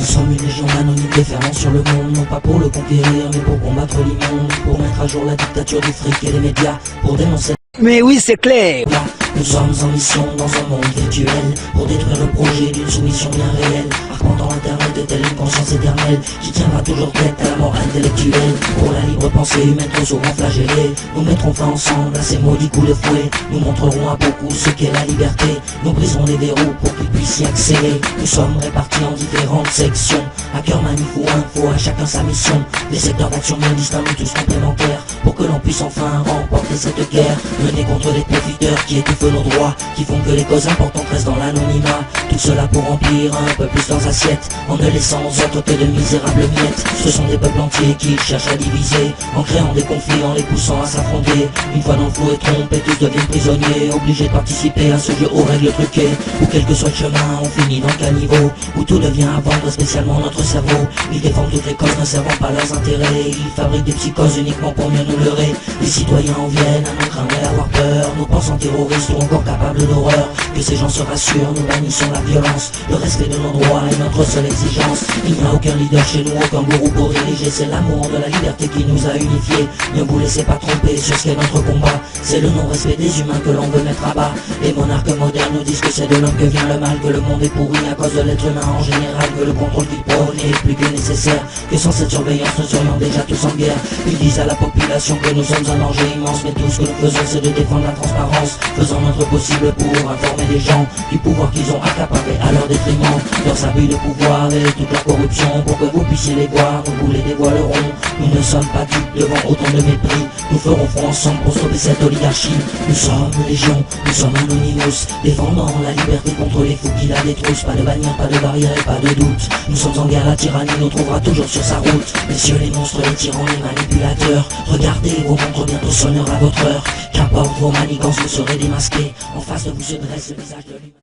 sommes une légion anonyme déferlant sur le monde, non pas pour le conquérir, mais pour combattre l'immonde, pour mettre à jour la dictature du fric et des médias, pour dénoncer. Mais oui, c'est clair. Nous sommes en mission dans un monde virtuel, pour détruire le projet d'une soumission bien réelle, arpentant l'internet de telle une conscience éternelle, qui tiendra toujours tête à la mort intellectuelle. Pour la libre pensée humaine trop souvent flagellée, nous mettrons fin ensemble à ces maudits coups de fouet, nous montrerons à beaucoup ce qu'est la liberté, nous briserons les verrous pour qu'ils puissent y accéder. Nous sommes répartis en différentes sections, à cœur manif ou info, à chacun sa mission, des secteurs d'action bien distincts mais tous complémentaires, pour que l'on puisse enfin remporter cette guerre, menée contre les profiteurs qui étouffent nos droits, qui font que les causes importantes restent dans l'anonymat. Tout cela pour remplir un peu plus leurs assiettes, en ne laissant aux autres que de misérables miettes. Ce sont des peuples entiers qui cherchent à diviser, en créant des conflits, en les poussant à s'affronter. Une fois dans le flou et trompés, tous deviennent prisonniers, obligés de participer à ce jeu aux règles truquées, où quel que soit le chemin, on finit dans le caniveau, où tout devient à vendre, spécialement notre cerveau. Ils défendent toutes les causes, ne servant pas leurs intérêts, ils fabriquent des psychoses uniquement pour mieux nous leurrer. Les citoyens en viennent à nous craindre et à avoir peur, nous pensant terroristes ou encore capables d'horreur. Que ces gens se rassurent, nous bannissons la violence, le respect de nos droits est notre seule exigence. Il n'y a aucun leader chez nous, aucun gourou pour diriger, c'est l'amour de la liberté qui nous a unifiés. Ne vous laissez pas tromper sur ce qu'est notre combat, c'est le non-respect des humains que l'on veut mettre à bas. Les monarques modernes nous disent que c'est de l'homme que vient le mal, que le monde est pourri à cause de l'être humain en général, que le contrôle qu'ils prônent est plus que nécessaire, que sans cette surveillance nous serions déjà tous en guerre. Ils disent à la population que nous sommes un danger immense, mais tout ce que nous faisons c'est de défendre la transparence, faisant notre possible pour informer les gens du pouvoir qu'ils ont accaparé à leur détriment, leurs abus de pouvoir et toute leur corruption, pour que vous puissiez les voir, nous vous les dévoilerons. Nous ne sommes pas dupes devant autant de mépris, nous ferons front ensemble pour stopper cette oligarchie. Nous sommes légion, nous sommes Anonymous, défendant la liberté contre les fous qui la détroussent. Pas de bannière, pas de barrière et pas de doute, nous sommes en guerre, la tyrannie nous trouvera toujours sur sa route. Messieurs les monstres, les tyrans, les manipulateurs, regardez, vos montres bientôt sonnera à votre heure. Qu'importe vos manigances, vous serez démasqués, en face de vous se dresse le visage de l'humain.